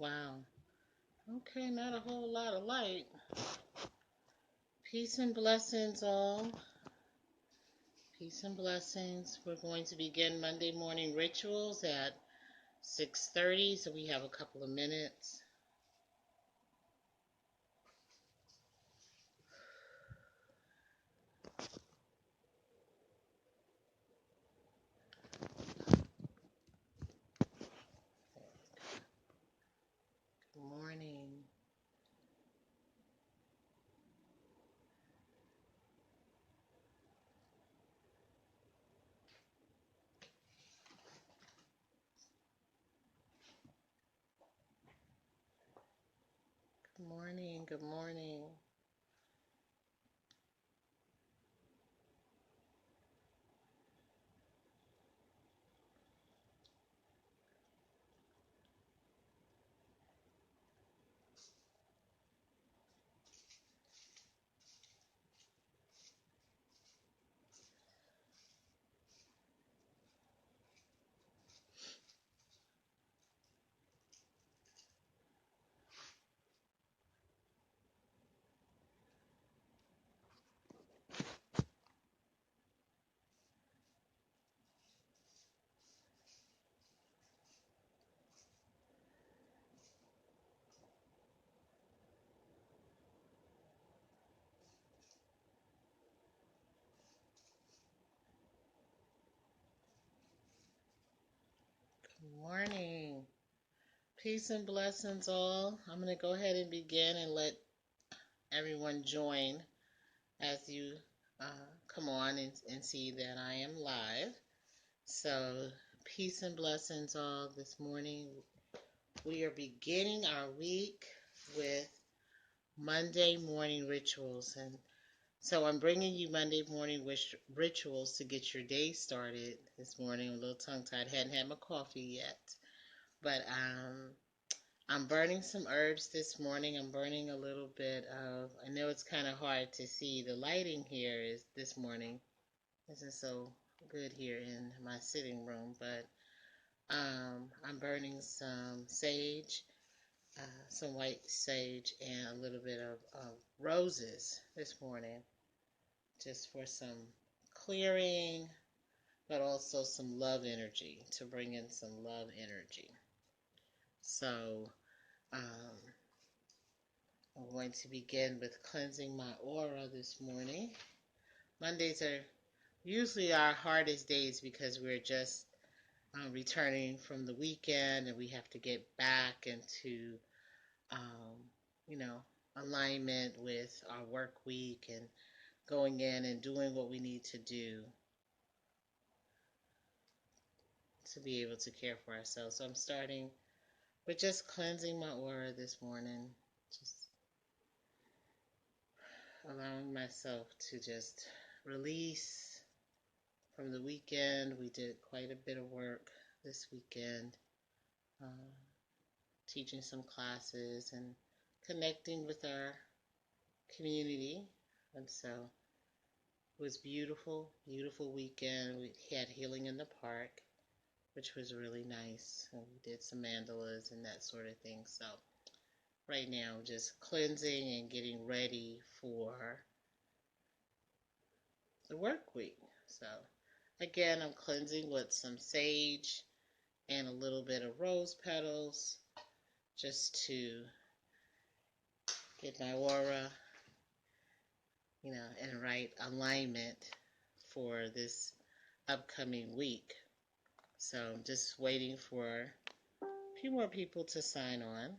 Wow. Okay, not a whole lot of light. Peace and blessings, all. Peace and blessings. We're going to begin Monday morning rituals at 6:30, so we have a couple of minutes. Good morning. Good morning. Good morning. Good morning. Peace and blessings, all. I'm going to go ahead and begin and let everyone join as you come on and see that I am live. So, peace and blessings, all. This morning, we are beginning our week with Monday morning rituals. And so, I'm bringing you Monday morning rituals to get your day started this morning. I'm a little tongue tied, hadn't had my coffee yet. But I'm burning some herbs this morning. I'm burning a little bit of, I know it's kind of hard to see. The lighting here is this morning isn't so good here in my sitting room, but I'm burning some sage, some white sage, and a little bit of roses this morning, just for some clearing, but also some love energy, to bring in some love energy. So, um, I'm going to begin with cleansing my aura this morning. Mondays are usually our hardest days because we're just returning from the weekend and we have to get back into, um, you know, alignment with our work week and going in and doing what we need to do to be able to care for ourselves. So I'm starting with just cleansing my aura this morning, just allowing myself to just release from the weekend. We did quite a bit of work this weekend, uh, teaching some classes and connecting with our community. And so it was beautiful, beautiful weekend. We had healing in the park, which was really nice. And we did some mandalas and that sort of thing. So right now, just cleansing and getting ready for the work week. So again, I'm cleansing with some sage and a little bit of rose petals just to get my aura, in right alignment for this upcoming week. So I'm just waiting for a few more people to sign on.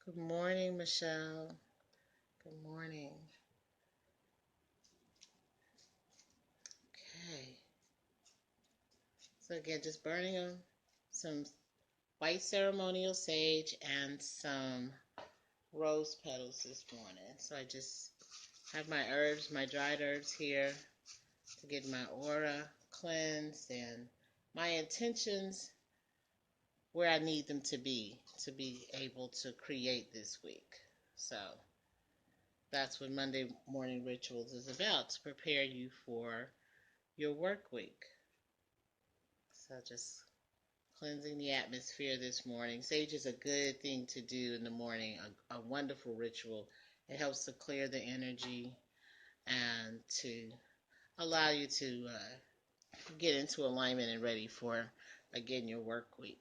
Good morning, Michelle. Good morning. Okay. So again, just burning some white ceremonial sage and some rose petals this morning. So I just have my herbs, my dried herbs here to get my aura cleansed and my intentions where I need them to be able to create this week. So that's what Monday morning rituals is about, to prepare you for your work week. So just cleansing the atmosphere this morning. Sage is a good thing to do in the morning, a wonderful ritual. It helps to clear the energy and to allow you to get into alignment and ready for, again, your work week.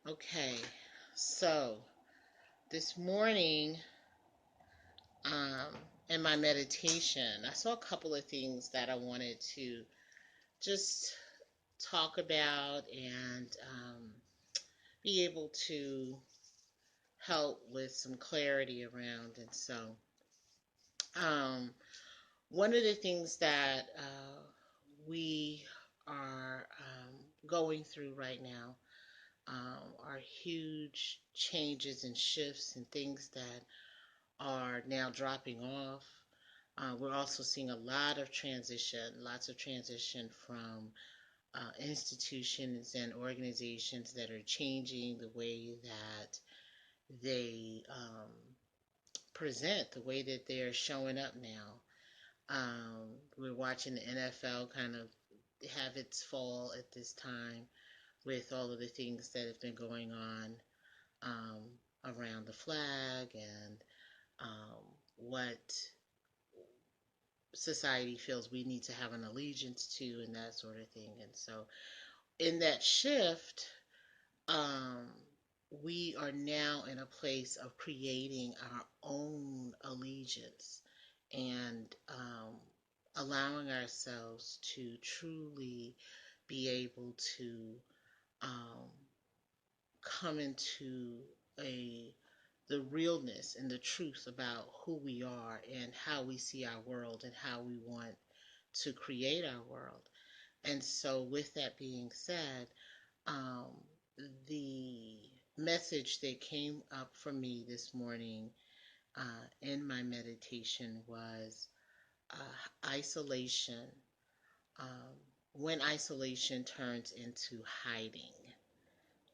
Okay, so this morning, in my meditation, I saw a couple of things that I wanted to just talk about and be able to help with some clarity around. And so, um, one of the things that we are going through right now are huge changes and shifts and things that are now dropping off. We're also seeing a lot of transition, lots of transition from institutions and organizations that are changing the way that they present, the way that they're showing up now. We're watching the NFL kind of have its fall at this time with all of the things that have been going on around the flag and what society feels we need to have an allegiance to and that sort of thing. And so in that shift, um, we are now in a place of creating our own allegiance and allowing ourselves to truly be able to um, come into the realness and the truth about who we are and how we see our world and how we want to create our world. And so, with that being said, um, the message that came up for me this morning in my meditation was isolation. Um, when isolation turns into hiding.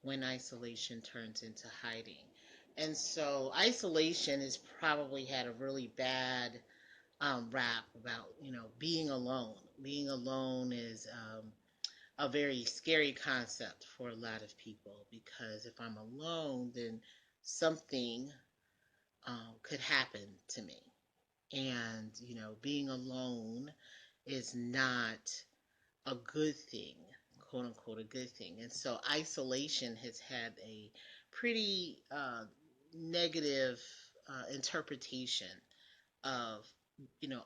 When isolation turns into hiding. And so isolation has probably had a really bad rap about, being alone. Being alone is a very scary concept for a lot of people because if I'm alone, then something could happen to me. And, being alone is not a good thing, quote unquote, a good thing. And so isolation has had a pretty negative interpretation of,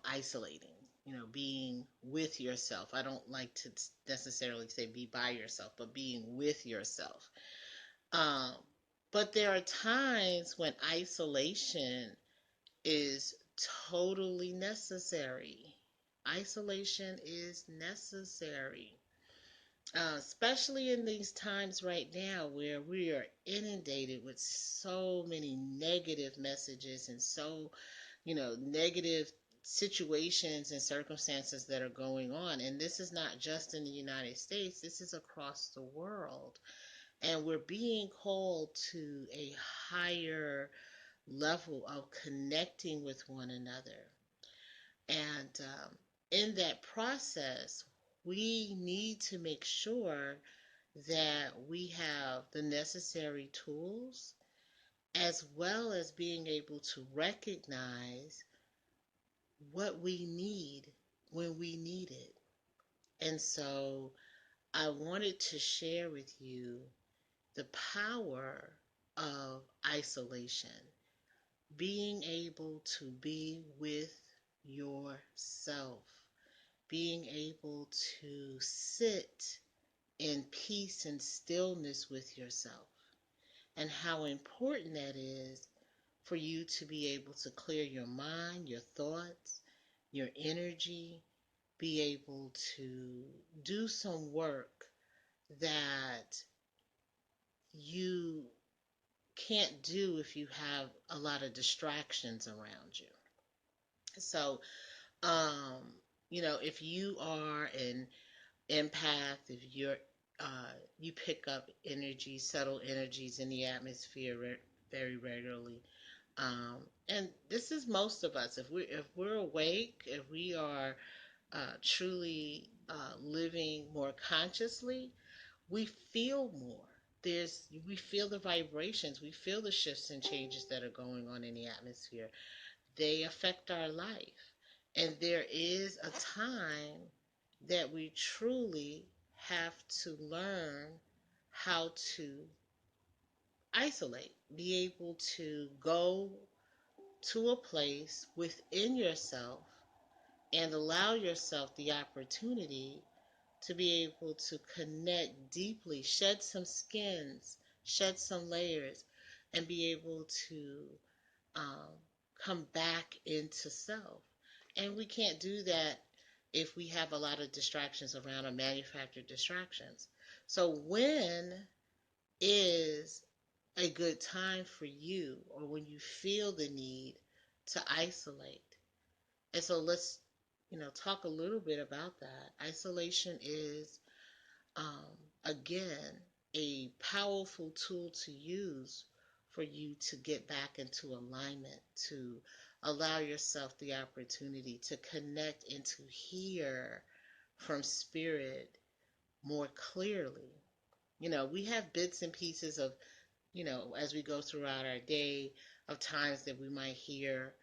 isolating, being with yourself. I don't like to necessarily say be by yourself, but being with yourself. Um, but there are times when isolation is totally necessary. Isolation is necessary, especially in these times right now where we are inundated with so many negative messages and so, negative situations and circumstances that are going on. And this is not just in the United States, this is across the world. And we're being called to a higher level of connecting with one another. And in that process, we need to make sure that we have the necessary tools as well as being able to recognize what we need when we need it. And so I wanted to share with you the power of isolation, being able to be with yourself, being able to sit in peace and stillness with yourself, and how important that is for you to be able to clear your mind, your thoughts, your energy, be able to do some work that you can't do if you have a lot of distractions around you. So, if you are an empath, if you pick up energy, subtle energies in the atmosphere very regularly, and this is most of us. If we're awake, if we are truly living more consciously, we feel more. We feel the vibrations, we feel the shifts and changes that are going on in the atmosphere. They affect our life. And there is a time that we truly have to learn how to isolate, be able to go to a place within yourself and allow yourself the opportunity to be able to connect deeply, shed some skins, shed some layers, and be able to um, come back into self. And we can't do that if we have a lot of distractions around or manufactured distractions. So, when is a good time for you, or when you feel the need to isolate? And so, let's talk a little bit about that. Isolation is um, again, a powerful tool to use for you to get back into alignment, to allow yourself the opportunity to connect and to hear from spirit more clearly. We have bits and pieces of, as we go throughout our day, of times that we might hear,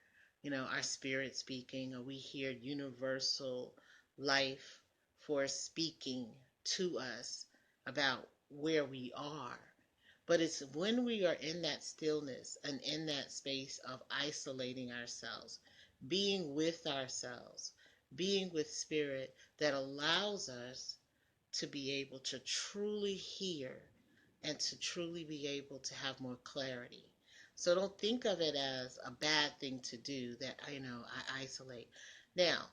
our spirit speaking, or we hear universal life force speaking to us about where we are. But it's when we are in that stillness and in that space of isolating ourselves, being with ourselves, being with spirit, that allows us to be able to truly hear and to truly be able to have more clarity. So don't think of it as a bad thing to do that, I isolate. Now,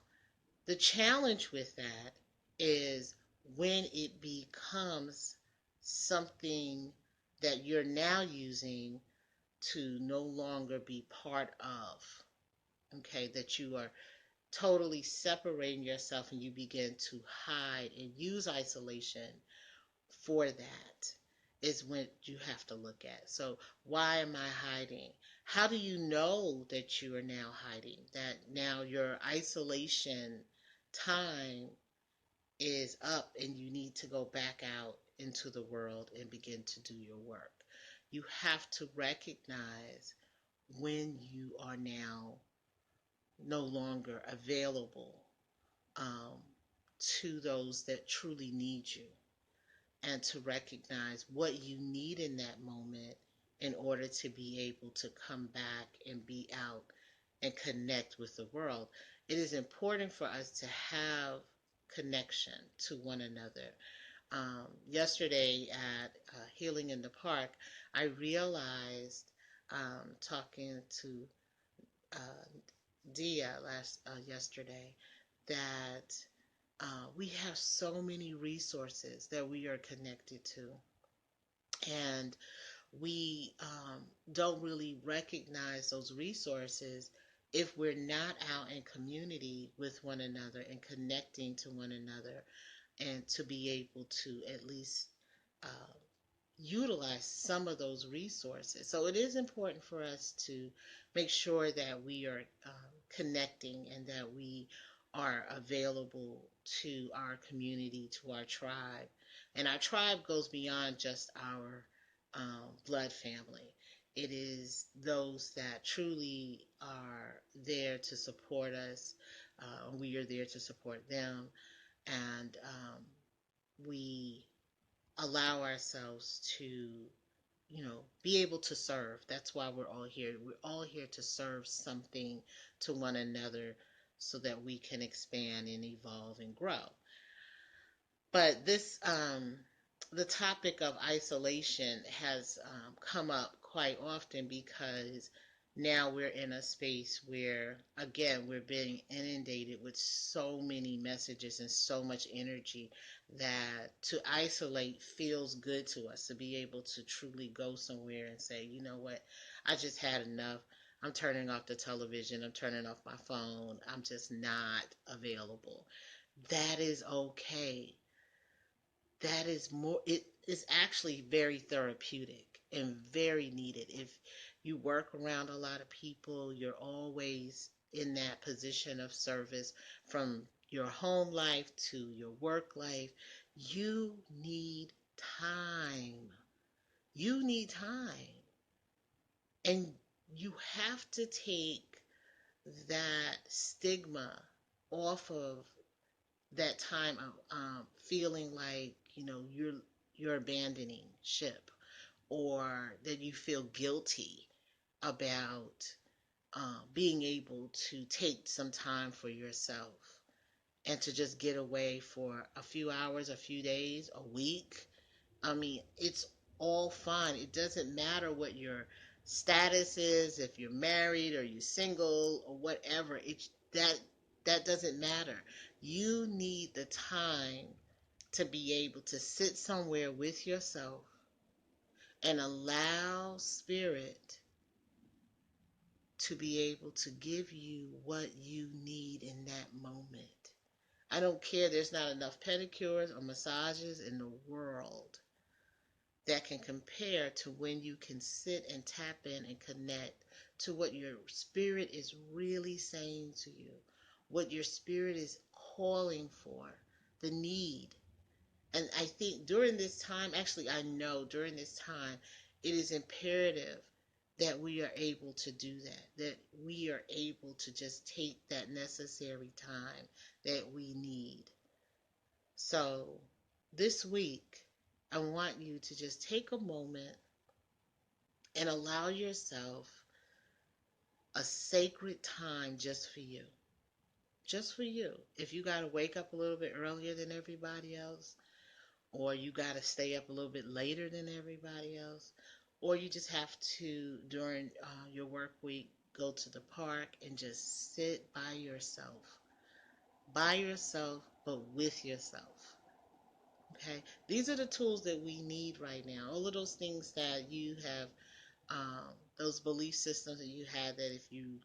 the challenge with that is when it becomes something that you're now using to no longer be part of, okay, that you are totally separating yourself and you begin to hide and use isolation for that, is when you have to look at. So, why am I hiding? How do you know that you are now hiding? That now your isolation time is up and you need to go back out into the world and begin to do your work. You have to recognize when you are now no longer available um, to those that truly need you, and to recognize what you need in that moment in order to be able to come back and be out and connect with the world. It is important for us to have connection to one another. Yesterday at Healing in the Park, I realized, talking to uh, Dia yesterday, that we have so many resources that we are connected to, and we don't really recognize those resources if we're not out in community with one another and connecting to one another, and to be able to at least uh, utilize some of those resources. So it is important for us to make sure that we are connecting and that we are available to our community, to our tribe. And our tribe goes beyond just our blood family. It is those that truly are there to support us. We are there to support them. And we allow ourselves to, be able to serve. That's why we're all here. We're all here to serve something to one another so that we can expand and evolve and grow. But the topic of isolation has come up quite often because now we're in a space where, again, we're being inundated with so many messages and so much energy that to isolate feels good to us, to be able to truly go somewhere and say, you know what, I just had enough. I'm turning off the television. I'm turning off my phone. I'm just not available. That is okay. That is more, it is actually very therapeutic and very needed. If you work around a lot of people, you're always in that position of service, from your home life to your work life, you need time. You need time. And you have to take that stigma off of that time of feeling like, you're abandoning ship, or that you feel guilty about being able to take some time for yourself and to just get away for a few hours, a few days, a week. I mean, it's all fine. It doesn't matter what your status is, if you're married or you're single or whatever. That doesn't matter. You need the time to be able to sit somewhere with yourself and allow spirit to be able to give you what you need in that moment. I don't care, there's not enough pedicures or massages in the world that can compare to when you can sit and tap in and connect to what your spirit is really saying to you, what your spirit is calling for, the need. And I think during this time, actually, I know during this time, it is imperative that we are able to do that we are able to just take that necessary time that we need. So this week, I want you to just take a moment and allow yourself a sacred time just for you. Just for you. If you got to wake up a little bit earlier than everybody else, or you got to stay up a little bit later than everybody else, or you just have to, during your work week, go to the park and just sit by yourself, but with yourself. Okay, these are the tools that we need right now. All of those things that you have, those belief systems that you had, that if you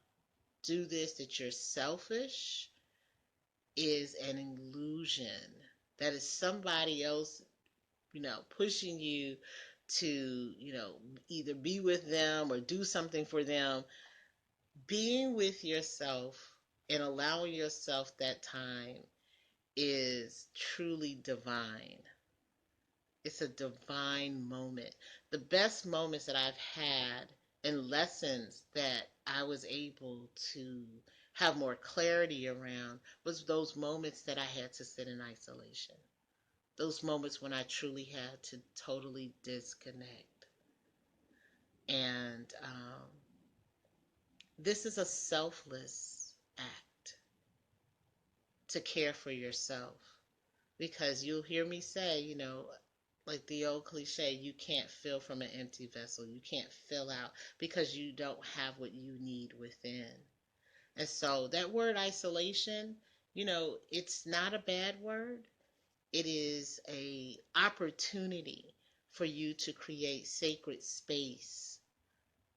do this, that you're selfish, is an illusion. That is somebody else, pushing you to, either be with them or do something for them. Being with yourself and allowing yourself that time is truly divine. It's a divine moment. The best moments that I've had and lessons that I was able to have more clarity around was those moments that I had to sit in isolation. Those moments when I truly had to totally disconnect. And this is a selfless act to care for yourself, because you'll hear me say, like the old cliche, you can't fill from an empty vessel. You can't fill out because you don't have what you need within. And so that word isolation, it's not a bad word. It is a opportunity for you to create sacred space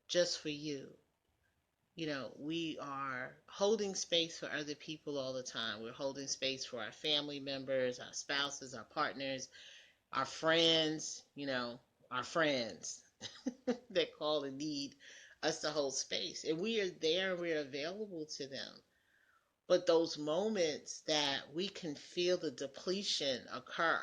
just for you. We are holding space for other people all the time. We're holding space for our family members, our spouses, our partners, our friends, our friends that call and need us to hold space. And we are there and we're available to them. But those moments that we can feel the depletion occur,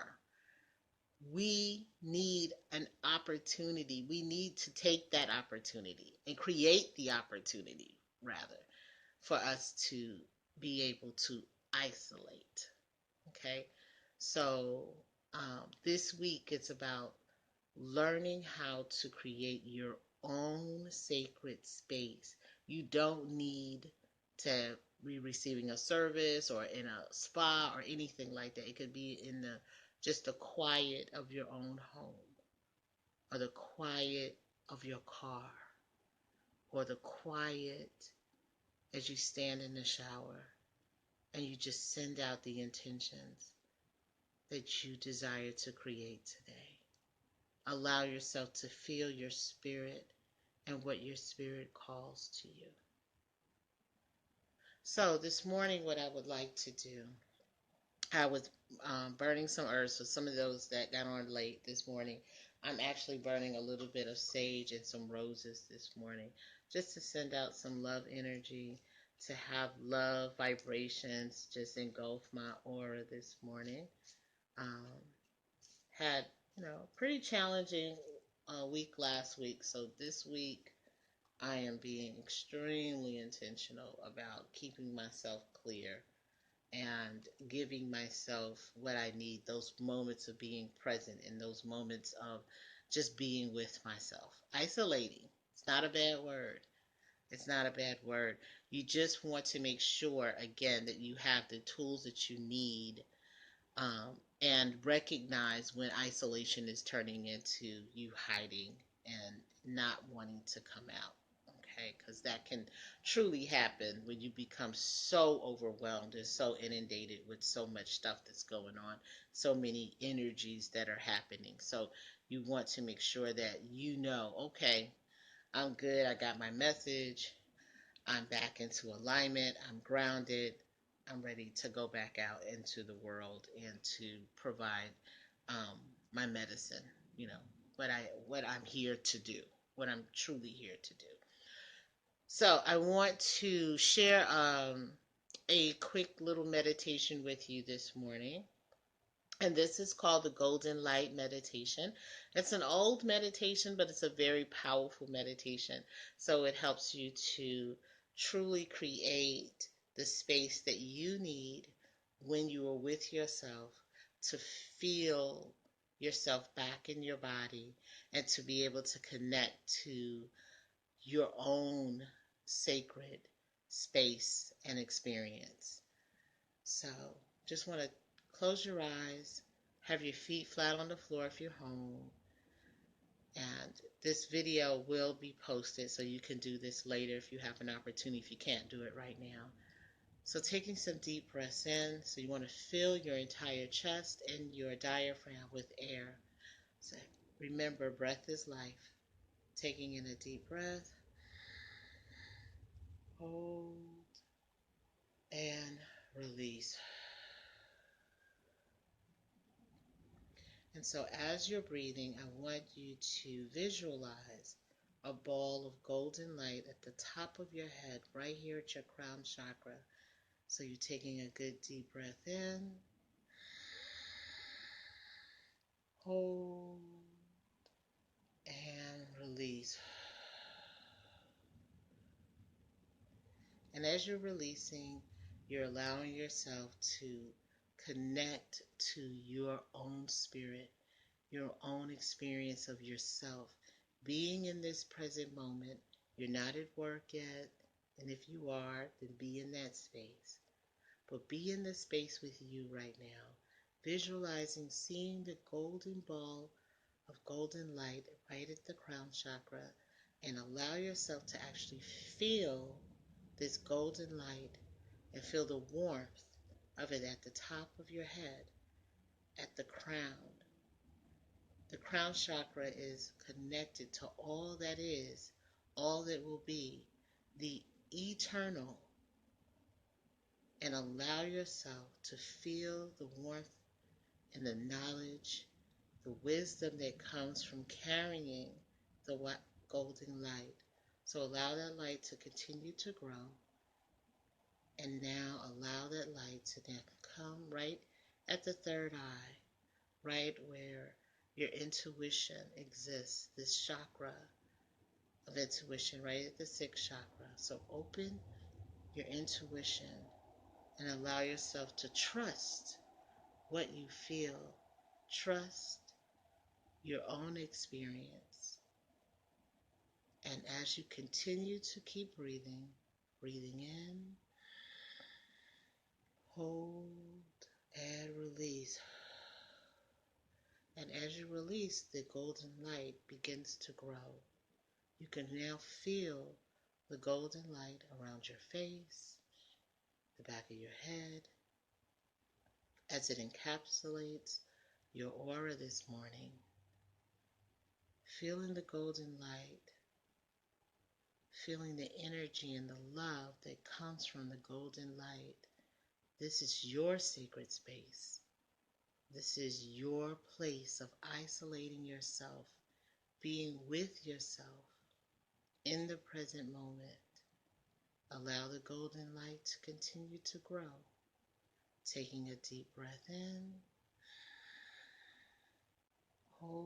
we need an opportunity. We need to take that opportunity and create the opportunity, rather, for us to be able to isolate. Okay? So this week it's about learning how to create your own sacred space. You don't need to be receiving a service or in a spa or anything like that. It could be in just the quiet of your own home, or the quiet of your car, or the quiet as you stand in the shower and you just send out the intentions that you desire to create today. Allow yourself to feel your spirit and what your spirit calls to you. So this morning, what I would like to do, I was burning some herbs. For some of those that got on late this morning, I'm actually burning a little bit of sage and some roses this morning, just to send out some love energy, to have love vibrations just engulf my aura this morning. Had pretty challenging week last week. So this week I am being extremely intentional about keeping myself clear and giving myself what I need, those moments of being present and those moments of just being with myself. Isolating. It's not a bad word. It's not a bad word. You just want to make sure, again, that you have the tools that you need, and recognize when isolation is turning into you hiding and not wanting to come out. Okay, because that can truly happen when you become so overwhelmed and so inundated with so much stuff that's going on, so many energies that are happening. So you want to make sure that you know, okay, I'm good, I got my message, I'm back into alignment, I'm grounded, I'm ready to go back out into the world and to provide um, my medicine, you know, what I'm here to do, what I'm truly here to do. So I want to share a quick little meditation with you this morning. And this is called the Golden Light Meditation. It's an old meditation, but it's a very powerful meditation. So it helps you to truly create the space that you need when you are with yourself to feel yourself back in your body and to be able to connect to your own sacred space and experience. So just want to close your eyes, have your feet flat on the floor if you're home, and this video will be posted so you can do this later if you have an opportunity, if you can't do it right now. So taking some deep breaths in, so you want to fill your entire chest and your diaphragm with air. So remember, breath is life. Taking in a deep breath, hold, and release. And so as you're breathing, I want you to visualize a ball of golden light at the top of your head, right here at your crown chakra. So you're taking a good deep breath in, hold, and release. And as you're releasing, you're allowing yourself to connect to your own spirit, your own experience of yourself. Being in this present moment, you're not at work yet, and if you are, then be in that space. But be in the space with you right now, visualizing, seeing the golden ball of golden light right at the crown chakra, and allow yourself to actually feel this golden light and feel the warmth of it at the top of your head, at the crown. The crown chakra is connected to all that is, all that will be, the eternal. And allow yourself to feel the warmth and the knowledge, the wisdom that comes from carrying the golden light. So allow that light to continue to grow. And now allow that light to then come right at the third eye, right where your intuition exists, this chakra of intuition, right at the sixth chakra. So open your intuition and allow yourself to trust what you feel. Trust your own experience. And as you continue to keep breathing, breathing in, hold, and release. And as you release, the golden light begins to grow. You can now feel the golden light around your face, the back of your head, as it encapsulates your aura this morning. Feeling the golden light, feeling the energy and the love that comes from the golden light. This is your sacred space. This is your place of isolating yourself, being with yourself in the present moment. Allow the golden light to continue to grow. Taking a deep breath in, hold,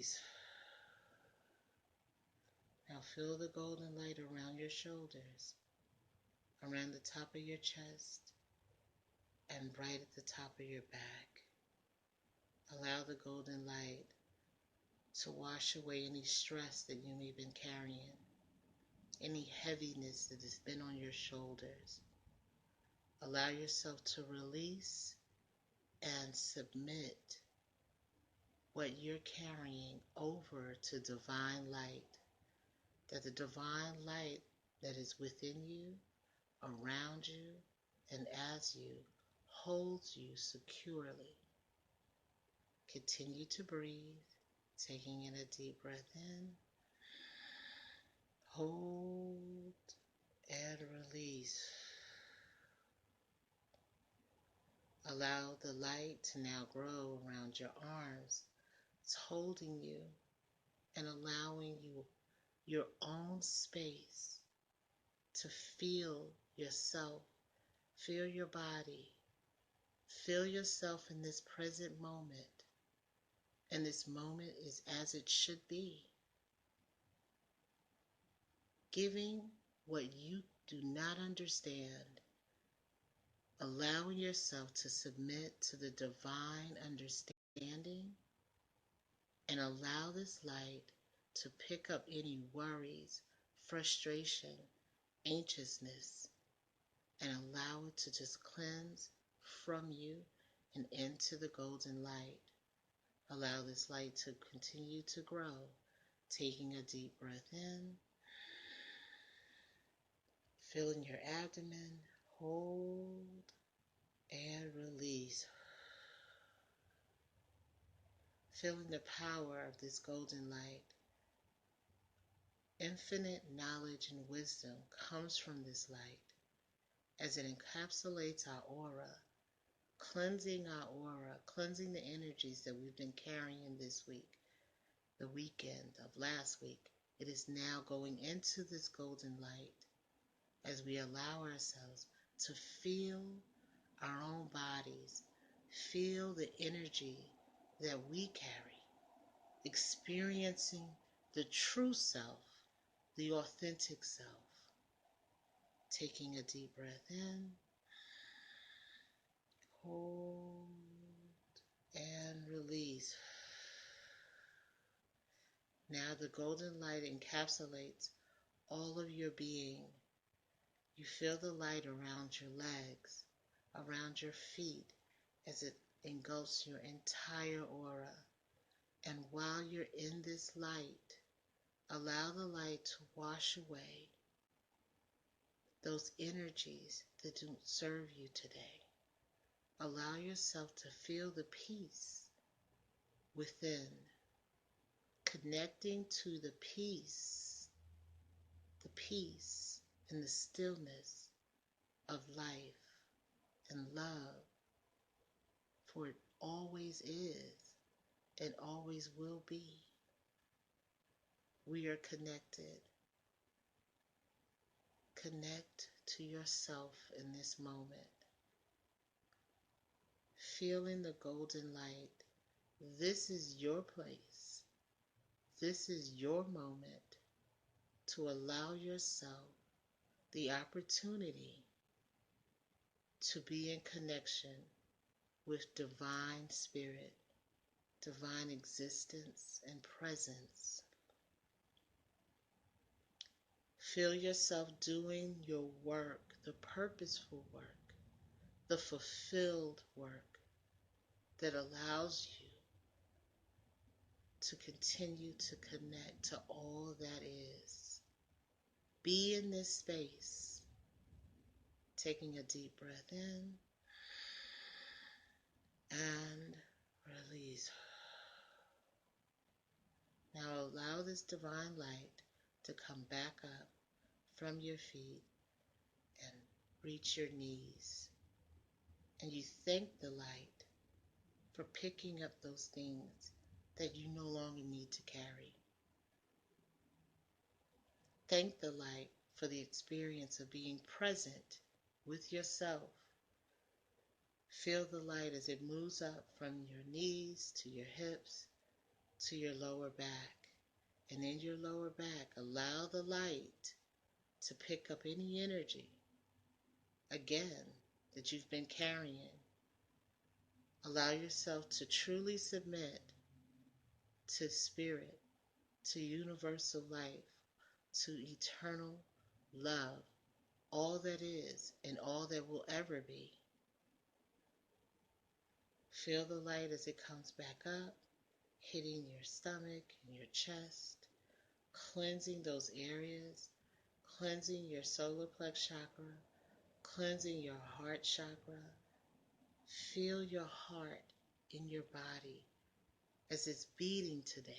release. Now feel the golden light around your shoulders, around the top of your chest, and right at the top of your back. Allow the golden light to wash away any stress that you may have been carrying, any heaviness that has been on your shoulders. Allow yourself to release and submit what you're carrying over to divine light, that the divine light that is within you, around you, and as you holds you securely. Continue to breathe, taking in a deep breath in, hold, and release. Allow the light to now grow around your arms. It's holding you and allowing you your own space to feel yourself, feel your body, feel yourself in this present moment. And this moment is as it should be. Giving what you do not understand, allowing yourself to submit to the divine understanding, and allow this light to pick up any worries, frustration, anxiousness, and allow it to just cleanse from you and into the golden light. Allow this light to continue to grow, taking a deep breath in, filling your abdomen, hold, and release. Feeling the power of this golden light. Infinite knowledge and wisdom comes from this light as it encapsulates our aura, cleansing our aura, cleansing the energies that we've been carrying this week, the weekend of last week. It is now going into this golden light as we allow ourselves to feel our own bodies, feel the energy that we carry, experiencing the true self, the authentic self. Taking a deep breath in, hold, and release. Now the golden light encapsulates all of your being. You feel the light around your legs, around your feet, as it engulfs your entire aura. And while you're in this light, allow the light to wash away those energies that don't serve you today. Allow yourself to feel the peace within, connecting to the peace and the stillness of life and love, for it always is and always will be. We are connected. Connect to yourself in this moment. Feeling the golden light. This is your place. This is your moment to allow yourself the opportunity to be in connection with divine spirit, divine existence and presence. Feel yourself doing your work, the purposeful work, the fulfilled work that allows you to continue to connect to all that is. Be in this space, taking a deep breath in and release. Now allow this divine light to come back up from your feet and reach your knees. And you thank the light for picking up those things that you no longer need to carry. Thank the light for the experience of being present with yourself. Feel the light as it moves up from your knees to your hips to your lower back. And in your lower back, allow the light to pick up any energy, again, that you've been carrying. Allow yourself to truly submit to spirit, to universal life, to eternal love, all that is and all that will ever be. Feel the light as it comes back up, hitting your stomach and your chest, cleansing those areas, cleansing your solar plex chakra, cleansing your heart chakra. Feel your heart in your body as it's beating today,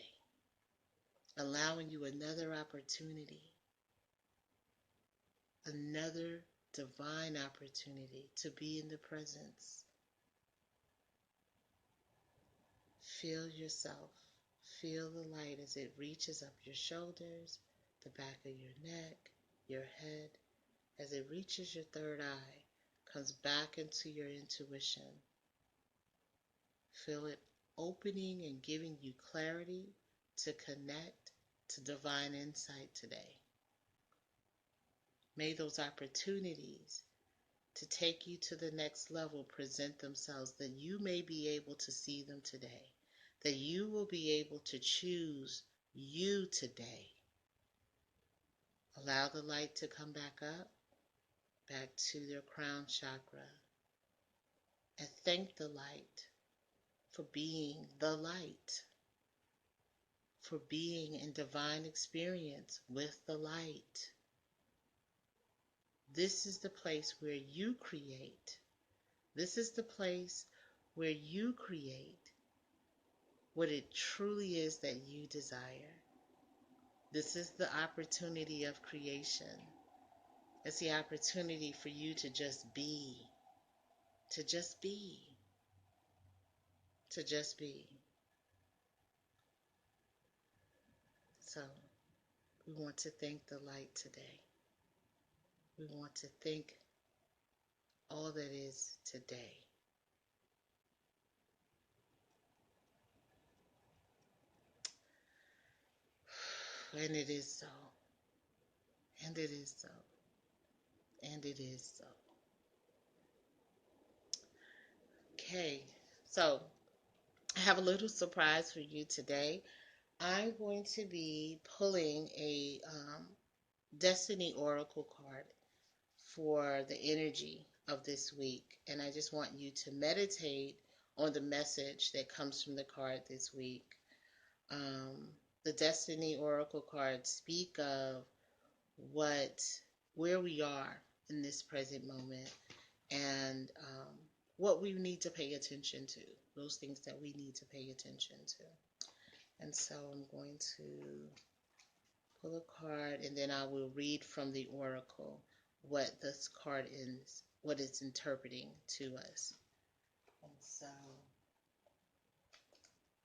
allowing you another opportunity, another divine opportunity to be in the presence. Feel yourself. Feel the light as it reaches up your shoulders, the back of your neck, your head, as it reaches your third eye, comes back into your intuition. Feel it opening and giving you clarity to connect to divine insight today. May those opportunities to take you to the next level present themselves, that you may be able to see them today, that you will be able to choose you today. Allow the light to come back up, back to your crown chakra, and thank the light for being the light, for being in divine experience with the light. This is the place where you create. This is the place where you create what it truly is that you desire. This is the opportunity of creation. It's the opportunity for you to just be, to just be, to just be. So, we want to thank the light today. We want to thank all that is today. And it is so. And it is so. And it is so. Okay, so I have a little surprise for you today. I'm going to be pulling a Destiny Oracle card for the energy of this week. And I just want you to meditate on the message that comes from the card this week. The Destiny Oracle cards speak of where we are in this present moment, and what we need to pay attention to, those things that we need to pay attention to. And so I'm going to pull a card, and then I will read from the Oracle what this card is, what it's interpreting to us. And so,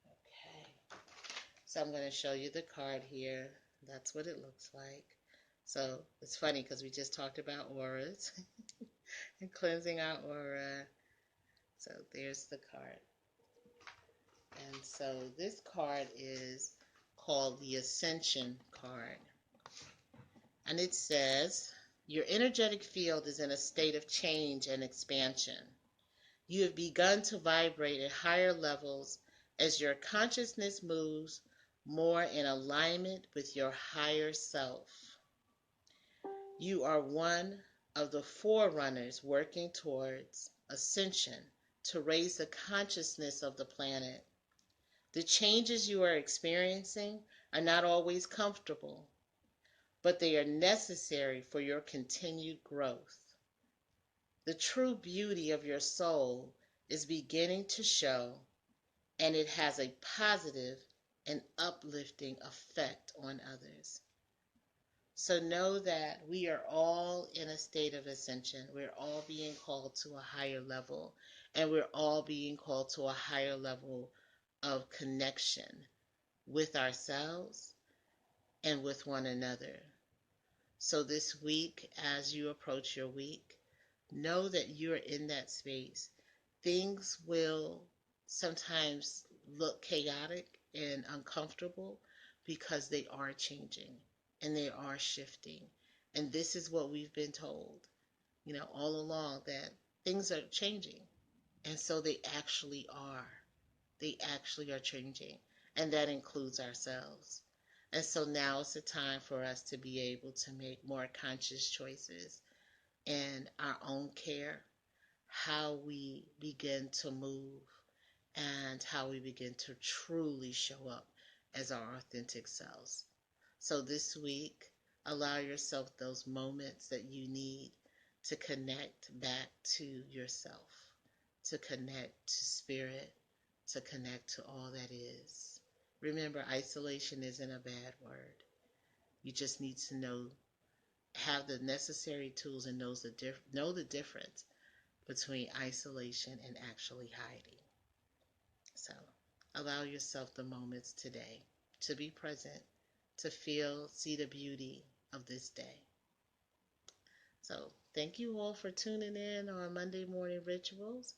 okay. So I'm going to show you the card here. That's what it looks like. So it's funny because we just talked about auras and cleansing our aura. So there's the card. And so this card is called the Ascension card. And it says, your energetic field is in a state of change and expansion. You have begun to vibrate at higher levels as your consciousness moves more in alignment with your higher self. You are one of the forerunners working towards ascension to raise the consciousness of the planet. The changes you are experiencing are not always comfortable, but they are necessary for your continued growth. The true beauty of your soul is beginning to show, and it has a positive and uplifting effect on others. So know that we are all in a state of ascension. We're all being called to a higher level, and we're all being called to a higher level of connection with ourselves and with one another. So this week, as you approach your week, know that you're in that space. Things will sometimes look chaotic and uncomfortable because they are changing and they are shifting. And this is what we've been told, all along, that things are changing. And so they actually are. They actually are changing. And that includes ourselves. And so now is the time for us to be able to make more conscious choices in our own care, how we begin to move, and how we begin to truly show up as our authentic selves. So this week, allow yourself those moments that you need to connect back to yourself, to connect to spirit, to connect to all that is. Remember, isolation isn't a bad word. You just need to have the necessary tools and know the difference between isolation and actually hiding. So allow yourself the moments today to be present, to see the beauty of this day. So thank you all for tuning in on Monday Morning Rituals.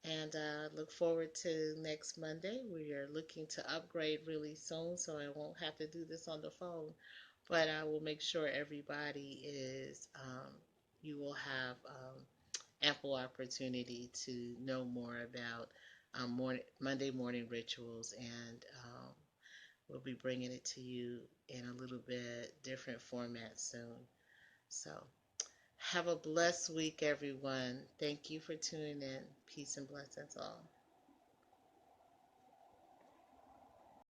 And look forward to next Monday. We are looking to upgrade really soon, so I won't have to do this on the phone. But I will make sure everybody you will have ample opportunity to know more about Monday morning rituals, and we'll be bringing it to you in a little bit different format soon. So have a blessed week, everyone. Thank you for tuning in. Peace and blessings all.